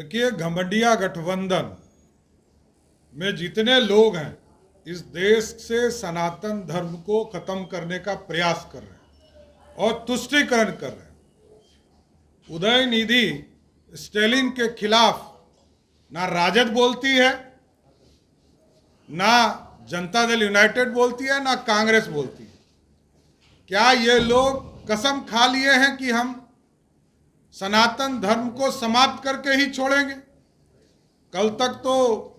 देखिए, घमंडिया गठबंधन में जितने लोग हैं इस देश से सनातन धर्म को खत्म करने का प्रयास कर रहे हैं और तुष्टीकरण कर रहे हैं। उदयनिधि स्टालिन के खिलाफ ना राजद बोलती है, ना जनता दल यूनाइटेड बोलती है, ना कांग्रेस बोलती है। क्या ये लोग कसम खा लिए हैं कि हम सनातन धर्म को समाप्त करके ही छोड़ेंगे? कल तक तो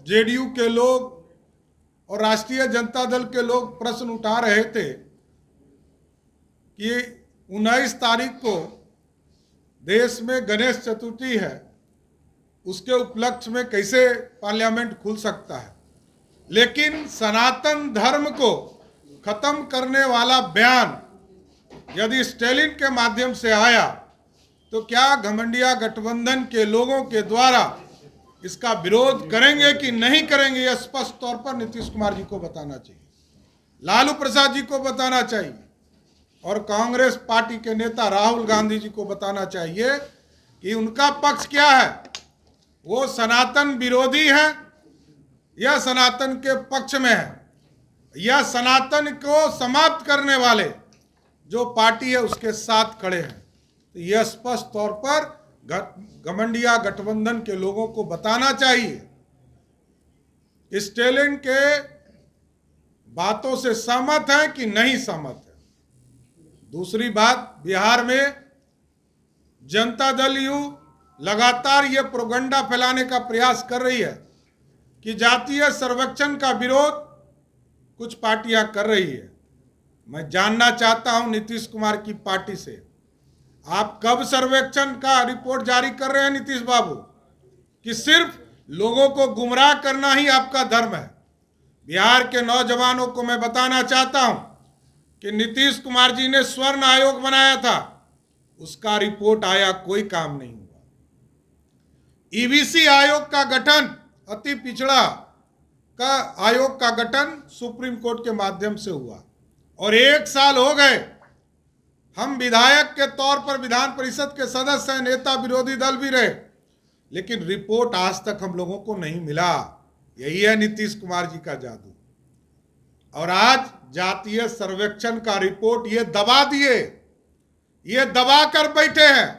जेडीयू के लोग और राष्ट्रीय जनता दल के लोग प्रश्न उठा रहे थे कि 19 तारीख को देश में गणेश चतुर्थी है, उसके उपलक्ष्य में कैसे पार्लियामेंट खुल सकता है। लेकिन सनातन धर्म को खत्म करने वाला बयान यदि स्टालिन के माध्यम से आया तो क्या घमंडिया गठबंधन के लोगों के द्वारा इसका विरोध करेंगे कि नहीं करेंगे? यह स्पष्ट तौर पर नीतीश कुमार जी को बताना चाहिए, लालू प्रसाद जी को बताना चाहिए और कांग्रेस पार्टी के नेता राहुल गांधी जी को बताना चाहिए कि उनका पक्ष क्या है। वो सनातन विरोधी है या सनातन के पक्ष में है, या सनातन को समाप्त करने वाले जो पार्टी है उसके साथ खड़े हैं। तो यह स्पष्ट तौर पर घमंडिया गठबंधन के लोगों को बताना चाहिए। स्टालिन के बातों से सहमत है कि नहीं सहमत है। दूसरी बात, बिहार में जनता दल यू लगातार ये प्रोपगंडा फैलाने का प्रयास कर रही है कि जातीय सर्वेक्षण का विरोध कुछ पार्टियां कर रही है। मैं जानना चाहता हूं नीतीश कुमार की पार्टी से, आप कब सर्वेक्षण का रिपोर्ट जारी कर रहे हैं नीतीश बाबू? कि सिर्फ लोगों को गुमराह करना ही आपका धर्म है? बिहार के नौजवानों को मैं बताना चाहता हूं कि नीतीश कुमार जी ने स्वर्ण आयोग बनाया था, उसका रिपोर्ट आया, कोई काम नहीं हुआ। ईबीसी आयोग का गठन, अति पिछड़ा का आयोग का गठन सुप्रीम कोर्ट के माध्यम से हुआ और 1 साल हो गए। हम विधायक के तौर पर विधान परिषद के सदस्य हैं, नेता विरोधी दल भी रहे, लेकिन रिपोर्ट आज तक हम लोगों को नहीं मिला। यही है नीतीश कुमार जी का जादू। और आज जातीय सर्वेक्षण का रिपोर्ट ये दबा दिए, ये दबा कर बैठे हैं।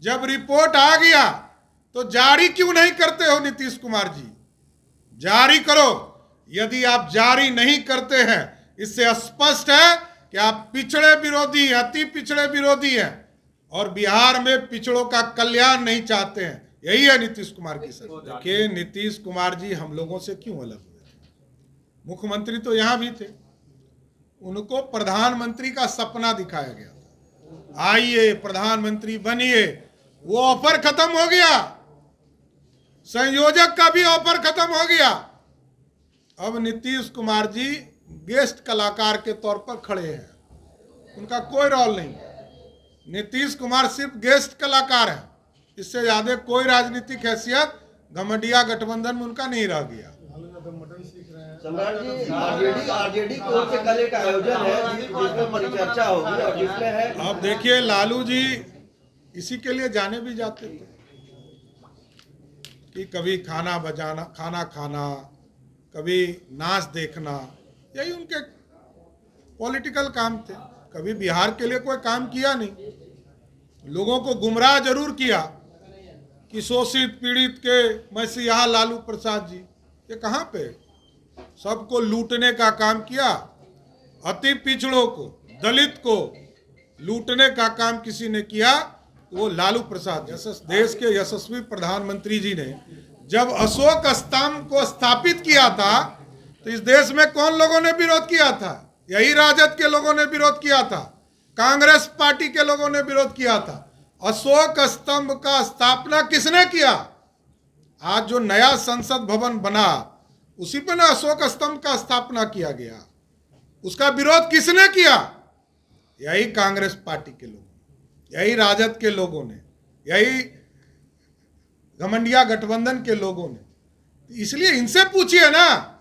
जब रिपोर्ट आ गया तो जारी क्यों नहीं करते हो नीतीश कुमार जी? जारी करो। यदि आप जारी नहीं करते हैं, इससे स्पष्ट है कि आप पिछड़े विरोधी हैं, अति पिछड़े विरोधी हैं और बिहार में पिछड़ों का कल्याण नहीं चाहते हैं। यही है नीतीश कुमार की सच। देखिए, नीतीश कुमार जी हम लोगों से क्यों अलग हुए थे? मुख्यमंत्री तो यहां भी थे, उनको प्रधानमंत्री का सपना दिखाया गया था, आइए प्रधानमंत्री बनिए। वो ऑफर खत्म हो गया, संयोजक का भी ऑफर खत्म हो गया। अब नीतीश कुमार जी गेस्ट कलाकार के तौर पर खड़े हैं, उनका कोई रोल नहीं। नीतीश कुमार सिर्फ गेस्ट कलाकार है, इससे ज्यादा कोई राजनीतिक हैसियत घमंडिया गठबंधन में उनका नहीं रह गया। सम्राट जी, आरजेडी की ओर से कल एक आयोजन है जिसमें परिचर्चा होगी और जिसमें है। अब देखिए, लालू जी इसी के लिए जाने भी जाते थे कि कभी खाना बजाना, खाना खाना, कभी नाच देखना, यही उनके पॉलिटिकल काम थे। कभी बिहार के लिए कोई काम किया नहीं। लोगों को गुमराह जरूर किया कि शोषित पीड़ित के मसीहा लालू प्रसाद जी, ये कहाँ पे? सबको लूटने का काम किया, अति पिछड़ों को, दलित को लूटने का काम किसी ने किया, वो लालू प्रसाद। देश के यशस्वी प्रधानमंत्री जी ने जब अशोक स्तंभ को स्थापित किया था तो इस देश में कौन लोगों ने विरोध किया था? यही राजद के लोगों ने विरोध किया था, कांग्रेस पार्टी के लोगों ने विरोध किया था। अशोक स्तंभ का स्थापना किसने किया? आज जो नया संसद भवन बना उसी पर ना अशोक स्तंभ का स्थापना किया गया, उसका विरोध किसने किया? यही कांग्रेस पार्टी के लोग, यही राजद के लोगों ने, यही घमंडिया गठबंधन के लोगों ने। इसलिए इनसे पूछिए ना।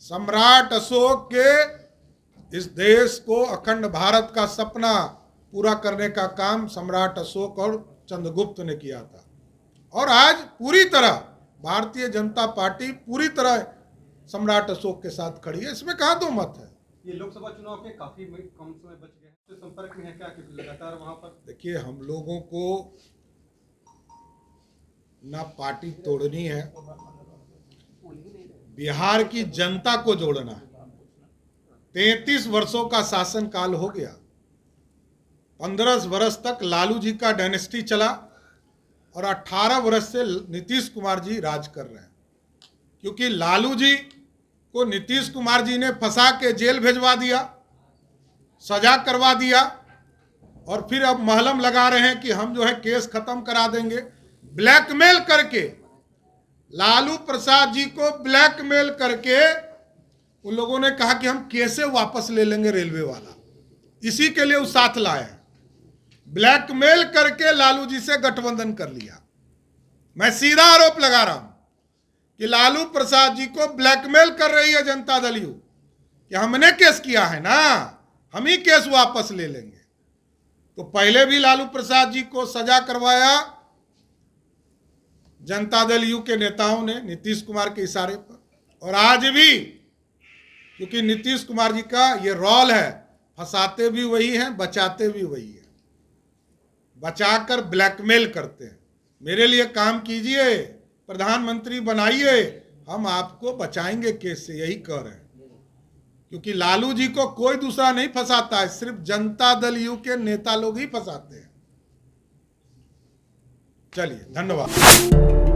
सम्राट अशोक के इस देश को अखंड भारत का सपना पूरा करने का काम सम्राट अशोक और चंद्रगुप्त ने किया था। और आज पूरी तरह भारतीय जनता पार्टी पूरी तरह सम्राट अशोक के साथ खड़ी है, इसमें कहाँ दो मत है। ये लोकसभा चुनाव के काफी कम समय बच गए हैं, तो संपर्क में है क्या, क्योंकि लगातार वहां पर देखिए, हम लोगों को ना पार्टी तोड़नी है, बिहार की जनता को जोड़ना है। 33 वर्षों का शासन काल हो गया, 15 वर्ष तक लालू जी का डायनेस्टी चला और 18 वर्ष से नीतीश कुमार जी राज कर रहे हैं। क्योंकि लालू जी को नीतीश कुमार जी ने फंसा के जेल भेजवा दिया, सजा करवा दिया, और फिर अब महलम लगा रहे हैं कि हम जो है केस खत्म करा देंगे। ब्लैकमेल करके, लालू प्रसाद जी को ब्लैकमेल करके उन लोगों ने कहा कि हम कैसे वापस ले लेंगे रेलवे वाला, इसी के लिए वो साथ लाए हैं। ब्लैकमेल करके लालू जी से गठबंधन कर लिया। मैं सीधा आरोप लगा रहा हूं कि लालू प्रसाद जी को ब्लैकमेल कर रही है जनता दल यू कि हमने केस किया है ना, हम ही केस वापस ले लेंगे। तो पहले भी लालू प्रसाद जी को सजा करवाया जनता दल यू के नेताओं ने नीतीश कुमार के इशारे पर, और आज भी, क्योंकि नीतीश कुमार जी का ये रोल है, फंसाते भी वही हैं, बचाते भी वही हैं, बचाकर ब्लैकमेल करते हैं। मेरे लिए काम कीजिए, प्रधानमंत्री बनाइए, हम आपको बचाएंगे केस से, यही कह रहे हैं। क्योंकि लालू जी को कोई दूसरा नहीं फंसाता है, सिर्फ जनता दल यू के नेता लोग ही फंसाते हैं। चलिए, धन्यवाद।